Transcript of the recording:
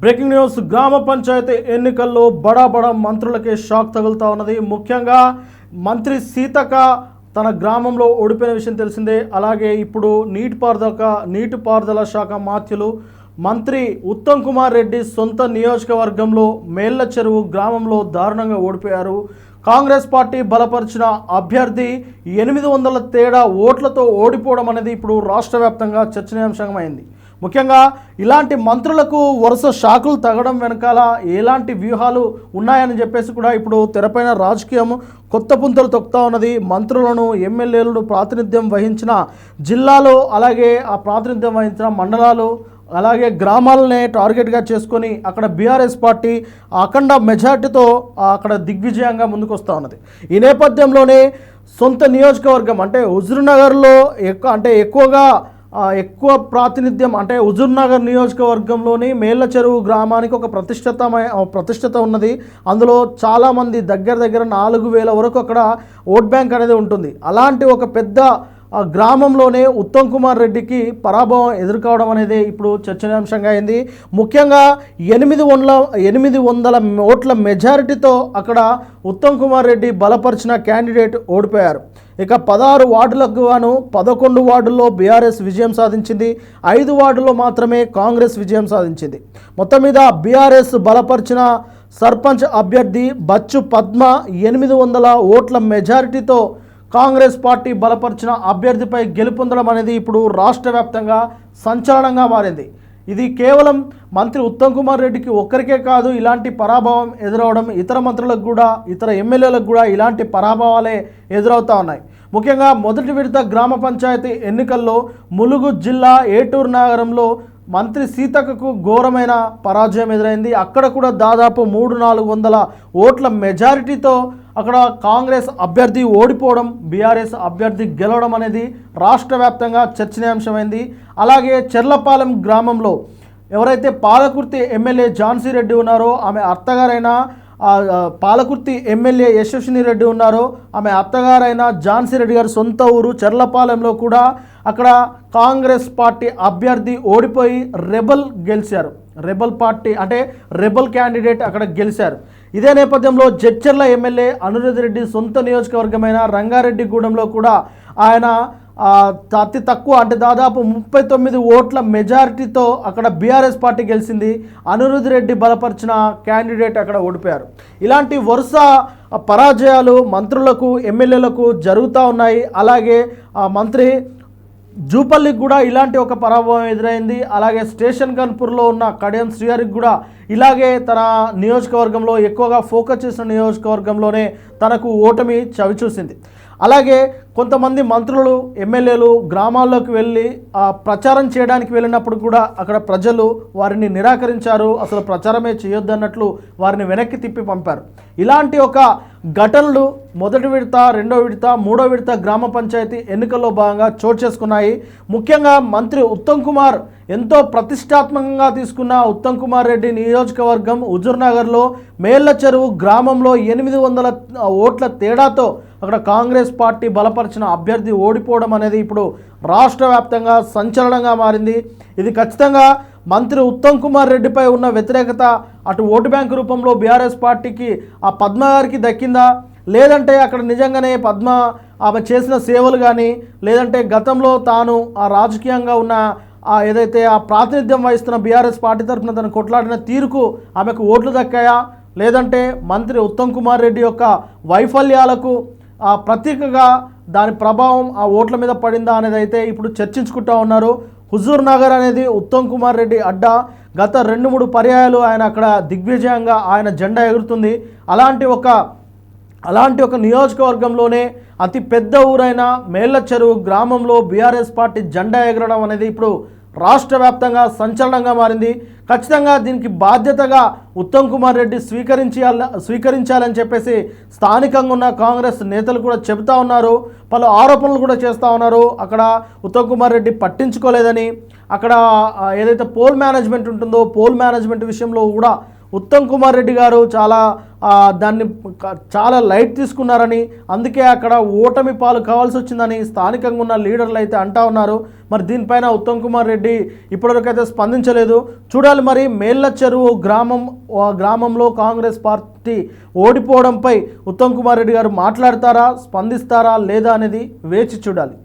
Breaking news. గ్రామ పంచాయతీ ఎన్నికల్లో బడా మంత్రులకే షాక్ తగులుతా ఉన్నది. ముఖ్యంగా మంత్రి సీతక్క తన గ్రామంలో ఓడిపోయిన విషయం తెలిసిందే. అలాగే ఇప్పుడు నీటిపారుదల శాఖ మాత్యులు మంత్రి ఉత్తమ్ కుమార్ రెడ్డి సొంత నియోజకవర్గంలో మేళ్ల చెరువు గ్రామంలో దారుణంగా ఓడిపోయారు. కాంగ్రెస్ పార్టీ బలపరిచిన అభ్యర్థి 800 తేడా ఓట్లతో ఓడిపోవడం అనేది ఇప్పుడు రాష్ట్ర వ్యాప్తంగా చర్చనీయాంశమైంది. ముఖ్యంగా ఇలాంటి మంత్రులకు వరుస షాకులు తగ్గడం వెనకాల ఎలాంటి వ్యూహాలు ఉన్నాయని చెప్పేసి కూడా ఇప్పుడు తెరపైన రాజకీయం కొత్త పుంతలు తొక్కుతా ఉన్నది. మంత్రులను, ఎమ్మెల్యేలను ప్రాతినిధ్యం వహించిన జిల్లాలు, అలాగే ఆ ప్రాతినిధ్యం వహించిన మండలాలు, అలాగే గ్రామాలనే టార్గెట్గా చేసుకొని అక్కడ బీఆర్ఎస్ పార్టీ అఖండ మెజార్టీతో అక్కడ దిగ్విజయంగా ముందుకు వస్తూ ఉన్నది. ఈ నేపథ్యంలోనే సొంత నియోజకవర్గం అంటే హుజూర్నగర్లో ఎక్కువ ప్రాతినిధ్యం అంటే హుజూర్నగర్ నియోజకవర్గంలోని మేళ్ల చెరువు గ్రామానికి ఒక ప్రతిష్టత ఉన్నది. అందులో చాలామంది దగ్గర 4000 వరకు అక్కడ ఓట్ బ్యాంక్ అనేది ఉంటుంది. అలాంటి ఒక పెద్ద గ్రామంలోనే ఉత్తమ్ కుమార్ రెడ్డికి పరాభవం ఎదుర్కోవడం అనేది ఇప్పుడు చర్చనీయాంశంగా అయింది. ముఖ్యంగా 800 ఓట్ల మెజారిటీతో అక్కడ ఉత్తమ్ కుమార్ రెడ్డి బలపరిచిన క్యాండిడేట్ ఓడిపోయారు. ఇక 16 వార్డులకు గాను 11 వార్డుల్లో బీఆర్ఎస్ విజయం సాధించింది. 5 వార్డుల్లో మాత్రమే కాంగ్రెస్ విజయం సాధించింది. మొత్తం మీద బీఆర్ఎస్ బలపరిచిన సర్పంచ్ అభ్యర్థి బచ్చు పద్మ 800 ఓట్ల మెజారిటీతో కాంగ్రెస్ పార్టీ బలపరిచిన అభ్యర్థిపై గెలుపొందడం అనేది ఇప్పుడు రాష్ట్ర వ్యాప్తంగా సంచలనంగా మారింది. ఇది కేవలం మంత్రి ఉత్తమ్ కుమార్ రెడ్డికి ఒక్కరికే కాదు, ఇలాంటి పరాభవం ఎదురవడం ఇతర మంత్రులకు కూడా, ఇతర ఎమ్మెల్యేలకు కూడా ఇలాంటి పరాభవాలే ఎదురవుతూ ఉన్నాయి. ముఖ్యంగా మొదటి విడత గ్రామ పంచాయతీ ఎన్నికల్లో ములుగు జిల్లా ఏటూరు నగరంలో మంత్రి సీతక్కకు ఘోరమైన పరాజయం ఎదురైంది. అక్కడ కూడా దాదాపు 300-400 ఓట్ల మెజారిటీతో అక్కడ కాంగ్రెస్ అభ్యర్థి ఓడిపోవడం, బీఆర్ఎస్ అభ్యర్థి గెలవడం అనేది రాష్ట్ర వ్యాప్తంగా చర్చనీయాంశమైంది. అలాగే చెర్లపాలెం గ్రామంలో ఎవరైతే పాలకుర్తి ఎమ్మెల్యే ఝాన్సీ రెడ్డి ఉన్నారో, ఆమె అత్తగారైన పాలకుర్తి ఎమ్మెల్యే యశస్విని రెడ్డి ఉన్నారో, ఆమె అత్తగారైన ఝాన్సీ రెడ్డి గారి సొంత ఊరు చెర్లపాలెంలో కూడా అక్కడ కాంగ్రెస్ పార్టీ అభ్యర్థి ఓడిపోయి గెలిచారు. రెబల్ పార్టీ అంటే రెబల్ క్యాండిడేట్ అక్కడ గెలిచారు. ఇదే నేపథ్యంలో జడ్చర్ల ఎమ్మెల్యే అనిరుద్ రెడ్డి సొంత నియోజకవర్గమైన రంగారెడ్డిగూడెంలో కూడా ఆయన అతి తక్కువ అంటే దాదాపు 39 ఓట్ల మెజారిటీతో అక్కడ బీఆర్ఎస్ పార్టీ గెలిచింది. అనిరుద్ రెడ్డి బలపరిచిన క్యాండిడేట్ అక్కడ ఓడిపోయారు. ఇలాంటి వరుస పరాజయాలు మంత్రులకు, ఎమ్మెల్యేలకు జరుగుతూ ఉన్నాయి. అలాగే మంత్రి జూపల్లికి కూడా ఇలాంటి ఒక పరాభవం ఎదురైంది. అలాగే స్టేషన్ గన్పూర్లో ఉన్న కడియం శ్రీహరికి కూడా ఇలాగే తన నియోజకవర్గంలో ఎక్కువగా ఫోకస్ చేసిన నియోజకవర్గంలోనే తనకు ఓటమి చవిచూసింది. అలాగే కొంతమంది మంత్రులు, ఎమ్మెల్యేలు గ్రామాల్లోకి వెళ్ళి ప్రచారం చేయడానికి వెళ్ళినప్పుడు కూడా అక్కడ ప్రజలు వారిని నిరాకరించారు. అసలు ప్రచారమే చేయొద్దన్నట్లు వారిని వెనక్కి తిప్పి పంపారు. ఇలాంటి ఒక ఘటనలు మొదటి విడత, రెండో విడత, మూడో విడత గ్రామ పంచాయతీ ఎన్నికల్లో భాగంగా చోటు చేసుకున్నాయి. ముఖ్యంగా మంత్రి ఉత్తమ్ కుమార్ ఎంతో ప్రతిష్టాత్మకంగా తీసుకున్న ఉత్తమ్ కుమార్ రెడ్డి నియోజకవర్గం హుజూర్నగర్లో మేళ్ల చెరువు గ్రామంలో 800 ఓట్ల తేడాతో అక్కడ కాంగ్రెస్ పార్టీ బలపరిచిన అభ్యర్థి ఓడిపోవడం అనేది ఇప్పుడు రాష్ట్ర వ్యాప్తంగా సంచలనంగా మారింది. ఇది ఖచ్చితంగా మంత్రి ఉత్తమ్ కుమార్ రెడ్డిపై ఉన్న వ్యతిరేకత అటు ఓటు బ్యాంకు రూపంలో బీఆర్ఎస్ పార్టీకి ఆ పద్మ గారికి దక్కిందా, లేదంటే అక్కడ నిజంగానే పద్మ ఆమె చేసిన సేవలు కానీ, లేదంటే గతంలో తాను ఆ రాజకీయంగా ఉన్న ఏదైతే ఆ ప్రాతినిధ్యం వహిస్తున్న బీఆర్ఎస్ పార్టీ తరఫున తను కొట్లాడిన తీరుకు ఆమెకు ఓట్లు దక్కాయా, లేదంటే మంత్రి ఉత్తమ్ కుమార్ రెడ్డి యొక్క వైఫల్యాలకు ప్రతీకగా దాని ప్రభావం ఆ ఓట్ల మీద పడిందా అనేది అయితే ఇప్పుడు చర్చించుకుంటూ ఉన్నారు. హుజూర్ నగర్ అనేది ఉత్తమ్ కుమార్ రెడ్డి అడ్డా. గత 2-3 పర్యాయాలు ఆయన అక్కడ దిగ్విజయంగా ఆయన జెండా ఎగురుతుంది. అలాంటి ఒక నియోజకవర్గంలోనే అతి పెద్ద ఊరైన మేళ్ల చెరువు గ్రామంలో బీఆర్ఎస్ పార్టీ జెండా ఎగరడం అనేది ఇప్పుడు రాష్ట్ర వ్యాప్తంగా సంచలనంగా మారింది. ఖచ్చితంగా దీనికి బాధ్యతగా ఉత్తమ్ కుమార్ రెడ్డి స్వీకరించాలని చెప్పేసి స్థానికంగా ఉన్న కాంగ్రెస్ నేతలు కూడా చెబుతూ ఉన్నారు. పలు ఆరోపణలు కూడా చేస్తూ ఉన్నారు. అక్కడ ఉత్తమ్ కుమార్ రెడ్డి పట్టించుకోలేదని, అక్కడ ఏదైతే పోల్ మేనేజ్మెంట్ ఉంటుందో పోల్ మేనేజ్మెంట్ విషయంలో కూడా ఉత్తమ్ కుమార్ రెడ్డి గారు చాలా దాన్ని చాలా లైట్ తీసుకున్నారని, అందుకే అక్కడ ఓటమి పాలు కావాల్సి వచ్చిందని స్థానికంగా ఉన్న లీడర్లు అయితే అంటా ఉన్నారు. మరి దీనిపైన ఉత్తమ్ కుమార్ రెడ్డి ఇప్పటివరకు అయితే స్పందించలేదు. చూడాలి మరి మేళ్ళ చెరువు గ్రామంలో కాంగ్రెస్ పార్టీ ఓడిపోవడంపై ఉత్తమ్ కుమార్ రెడ్డి గారు మాట్లాడతారా, స్పందిస్తారా లేదా అనేది వేచి చూడాలి.